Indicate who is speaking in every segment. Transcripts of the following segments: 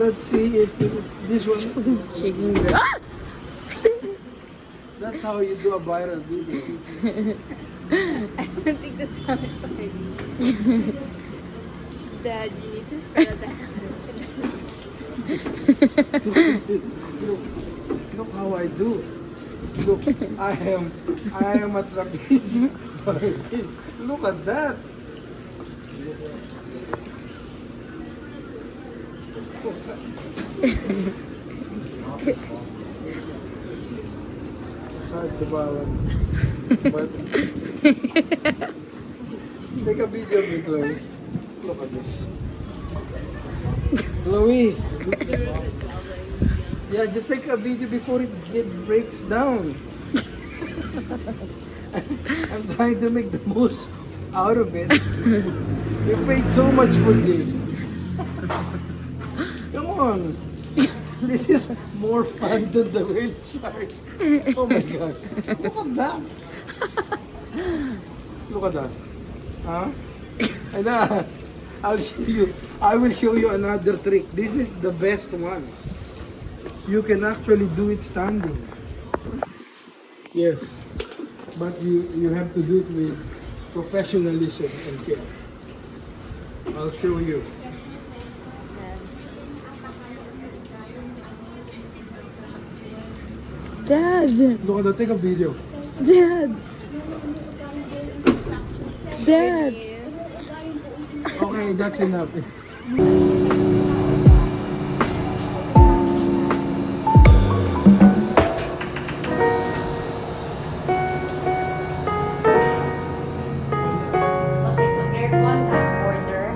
Speaker 1: let's see if this one.
Speaker 2: Shaking the... Ah!
Speaker 1: That's how you do a viral video.
Speaker 3: I don't think that's how it works. Dad, you need to spread that.
Speaker 1: Look how I do. Look, I am a trapeze. Look at that. Hard to balance. But take a video of me, Chloe. Look at this. Chloe. Yeah, just take a video before it breaks down. I'm trying to make the most out of it. You paid so much for this. Come on. This is more fun than the whale shark. Oh my gosh. Look at that. Look at that. Huh? And I'll show you. I will show you another trick. This is the best one. You can actually do it standing. Yes. But you have to do it with professionalism and care. I'll show you.
Speaker 2: Dad!
Speaker 1: Look at that, take a video.
Speaker 2: Dad! Dad!
Speaker 1: Okay, that's enough.
Speaker 4: Okay, so aircon last order.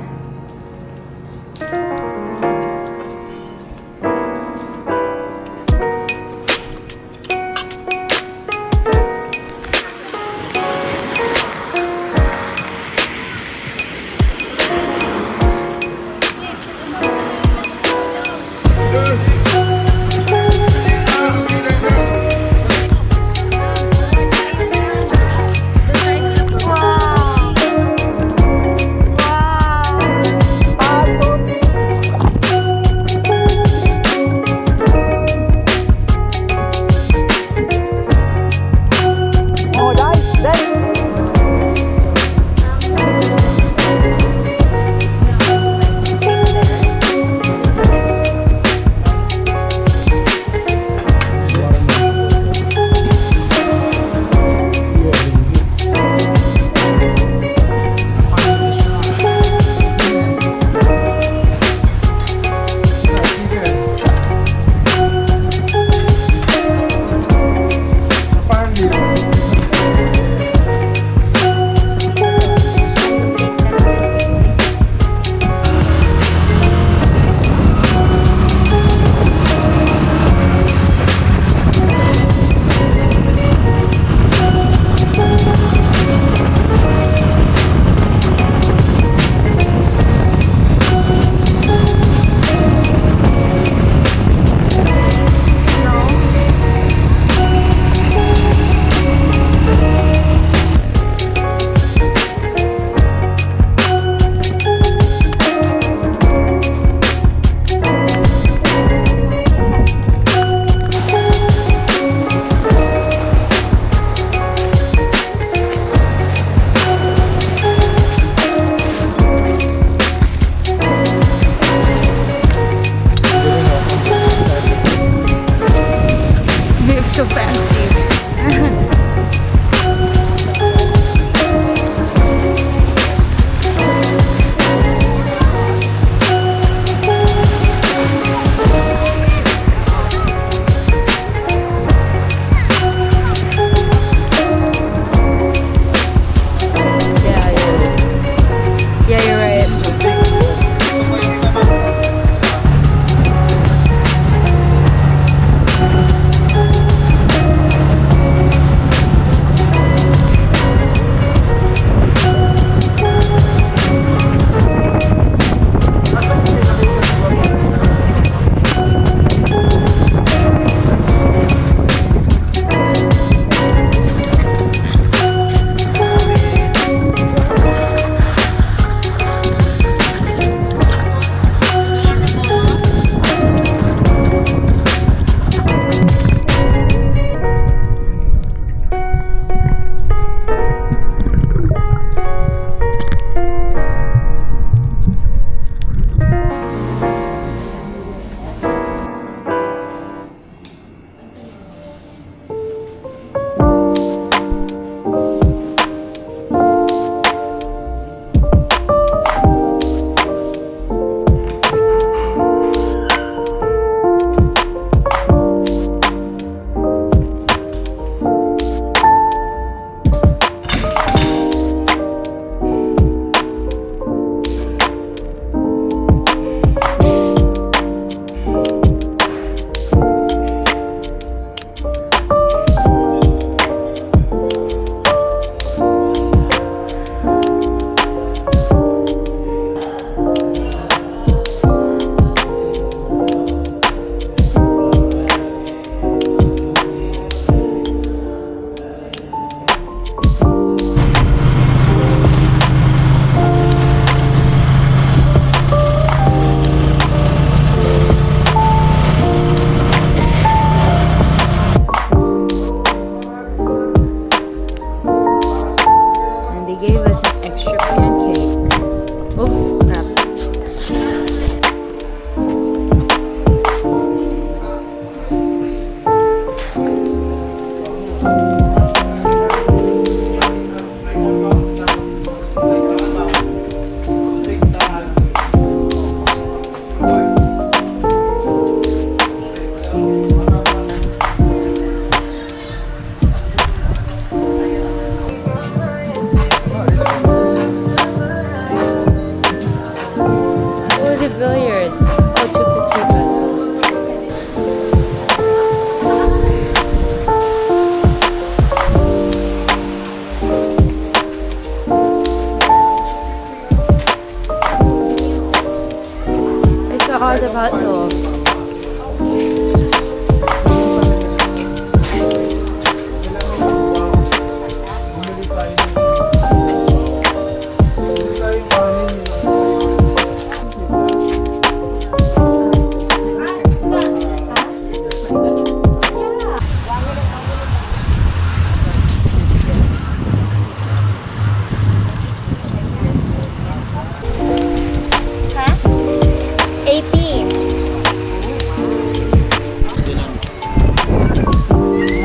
Speaker 2: of hotdog.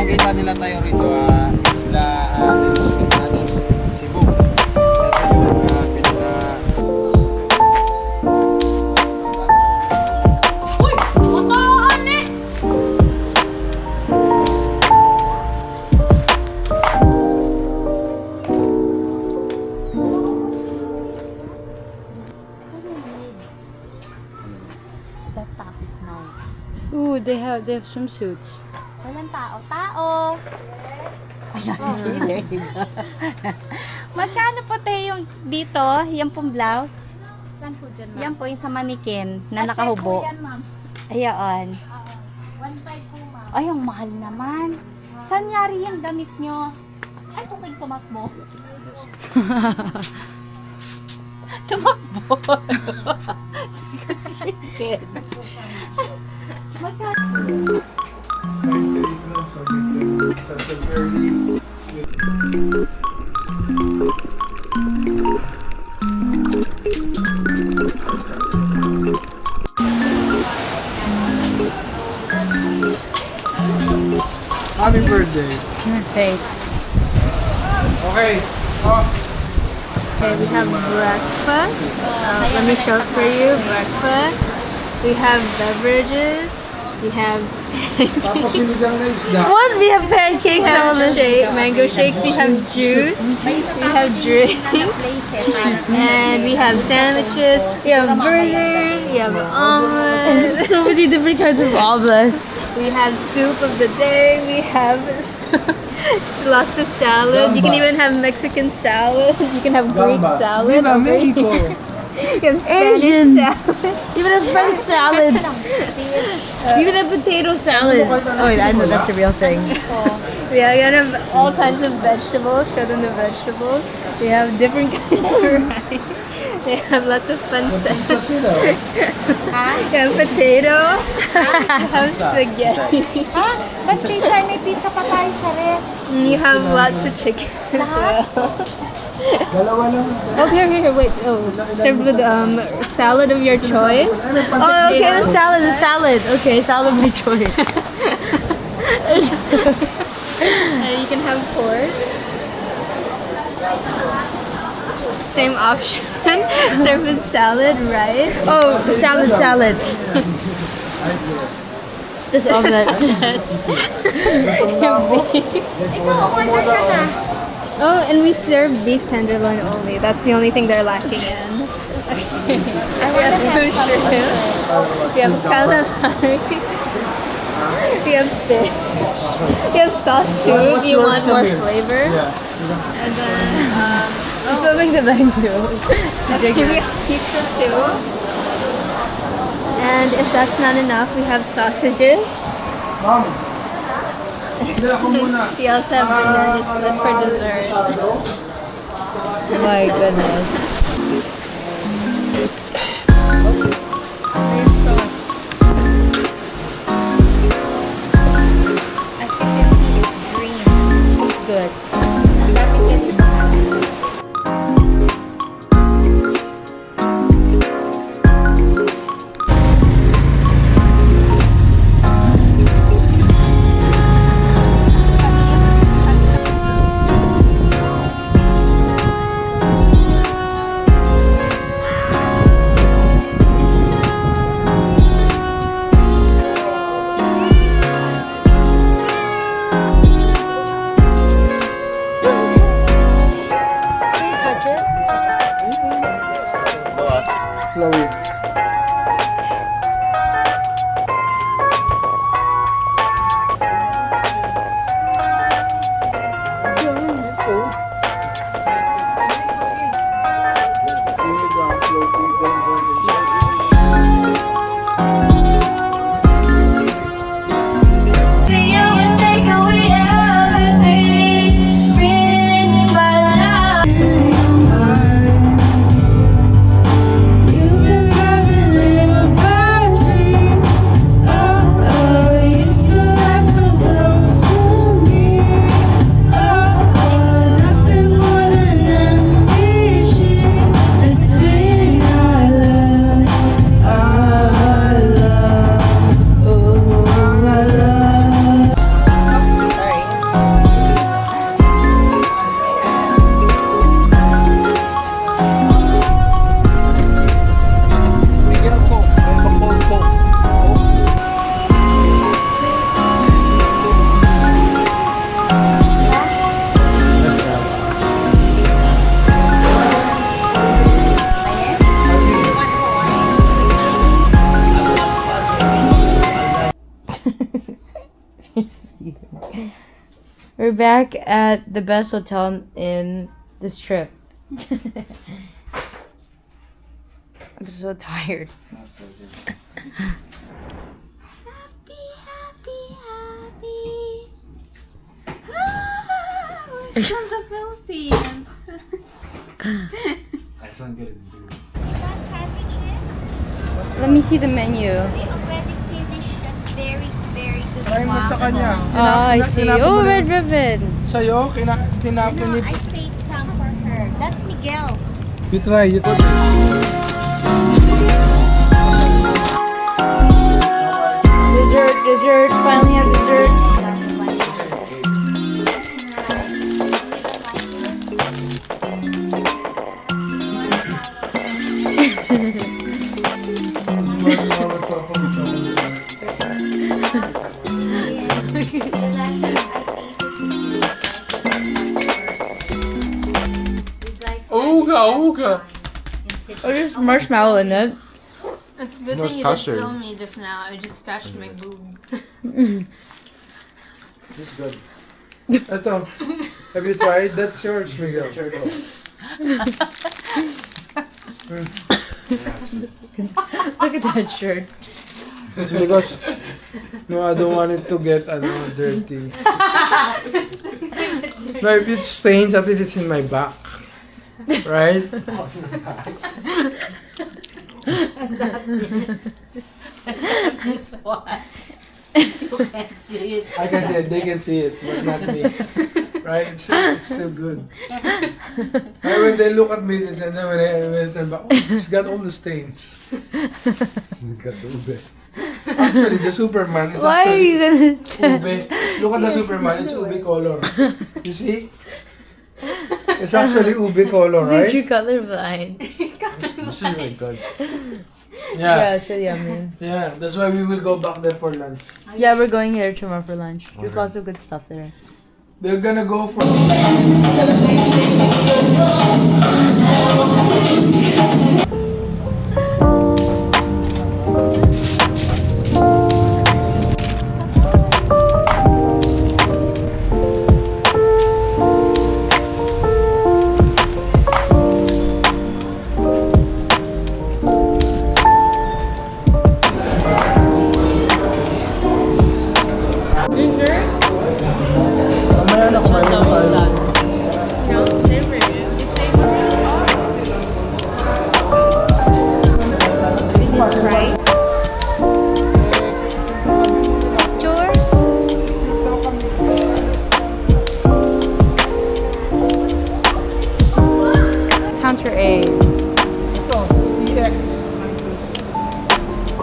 Speaker 1: Nakita nila tayo rito, isla Cebu. Ito yung pinaka...
Speaker 3: Uy! Mataan eh!
Speaker 4: That top is nice.
Speaker 2: Ooh, they have swimsuits.
Speaker 4: Walang tao. Tao! Ayan, see, there you go. Magkano po tayo yung dito? Yan pong blouse?
Speaker 3: Saan po dyan,
Speaker 4: Yan po yung sa manikin na nakahubo. Ayan.
Speaker 3: 1.5 po, ma'am.
Speaker 4: Ay, ang mahal naman. Saan yari yung damit nyo? Ay, kung tumakbo. Tumakbo. Magkano?
Speaker 1: Happy birthday.
Speaker 2: Thanks.
Speaker 1: Okay. Oh.
Speaker 3: Okay, we have breakfast. Let me show it for you. Breakfast. We have beverages. We have
Speaker 1: Tapos sinigang na isda.
Speaker 2: What? We have pancakes and all this.
Speaker 3: mango shakes. We have juice. We have drinks. And we have sandwiches. We have burgers. We have omelets.
Speaker 2: So many different kinds of omelets.
Speaker 3: We have soup of the day. We have lots of salad. You can even have Mexican salad. You can have Greek
Speaker 1: Gamba.
Speaker 3: salad.
Speaker 1: Viva Mexico.
Speaker 3: You have Spanish
Speaker 2: Asian.
Speaker 3: salad.
Speaker 2: Even a French salad. Even a potato salad. Oh, wait, I know that's a real thing.
Speaker 3: Yeah, you have all kinds of vegetables. Show them the vegetables. We have different kinds of rice. They have lots of fun stuff.
Speaker 1: Kasi daw.
Speaker 3: You have potato. You have spaghetti.
Speaker 4: Ah, ba't tayo may pizza pa tayo sa ref?
Speaker 3: And you have lots of chicken as well.
Speaker 1: Dalawa lang.
Speaker 3: Oh, here, wait. Oh, served with salad of your choice.
Speaker 2: Oh, okay, the salad. Okay, salad of my choice.
Speaker 3: And you can have pork. Same option. Served with salad, rice.
Speaker 2: Oh, salad. This omelet.
Speaker 3: Oh, and we serve beef tenderloin only. That's the only thing they're lacking in. Okay. We have shrimp. We have calamari. We have fish. We have sauce too if you want more flavor.
Speaker 1: Yeah.
Speaker 3: And then,
Speaker 2: I'm filming the menu.
Speaker 3: okay, we have pizza too. And if that's not enough, we have sausages.
Speaker 1: Ma'am. Hindi ako muna.
Speaker 3: We also have banana split for dessert.
Speaker 2: My goodness.
Speaker 4: As you can see, it's green.
Speaker 2: It's good.
Speaker 1: Chloe.
Speaker 2: We're back at the best hotel in this trip. I'm so tired.
Speaker 4: Happy. We're still in the Philippines. Sandwiches?
Speaker 2: Let me see the menu.
Speaker 4: They already finished a very, very good
Speaker 1: Try mo sa kanya.
Speaker 2: I see.
Speaker 1: Tinapon
Speaker 2: Oh,
Speaker 1: mo
Speaker 2: red
Speaker 1: na-
Speaker 2: ribbon.
Speaker 1: Sa'yo, tinapon
Speaker 4: No,
Speaker 1: ni...
Speaker 4: I saved some for her. That's Miguel's.
Speaker 1: You try.
Speaker 2: Dessert. Finally have dessert.
Speaker 1: Ooga.
Speaker 2: Oh, there's marshmallow in it.
Speaker 3: It's a good
Speaker 1: No,
Speaker 3: thing you
Speaker 1: custard.
Speaker 3: didn't film me just now. I just scratched my boob.
Speaker 1: This is good. Ito. Have you tried? That's yours, Miguel.
Speaker 2: Look at that shirt.
Speaker 1: Because no, I don't want it to get dirty. No, if it stains, at least it's in my back. Right?
Speaker 4: What? You can't see it.
Speaker 1: I can see it, they can see it, but not me. Right? It's still good. Right, when they look at me, and then when I turn back, oh, it's got all the stains. It's got the ube. Actually, the Superman is
Speaker 2: Why are you gonna?
Speaker 1: ube. Look at the Superman, it's ube color. You see? It's actually ube color,
Speaker 2: Dude,
Speaker 1: right?
Speaker 2: you're colorblind.
Speaker 1: This is really good.
Speaker 2: Yeah,
Speaker 1: Yeah,
Speaker 2: it's really yummy.
Speaker 1: yeah, that's why we will go back there for lunch.
Speaker 2: Yeah, we're going there tomorrow for lunch. There's lots of good stuff there.
Speaker 1: They're gonna go for... Mamaya na kumain tayo.
Speaker 4: Right? Sure.
Speaker 2: Counter A.
Speaker 1: Ito, CX.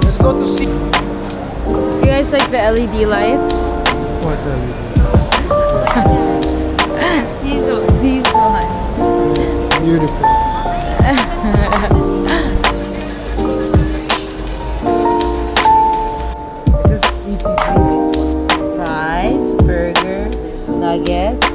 Speaker 1: Let's go to C.
Speaker 2: You guys like the LED lights?
Speaker 1: What the...
Speaker 2: These ones.
Speaker 1: Beautiful. This is ETG.
Speaker 2: Fries, burger, nuggets.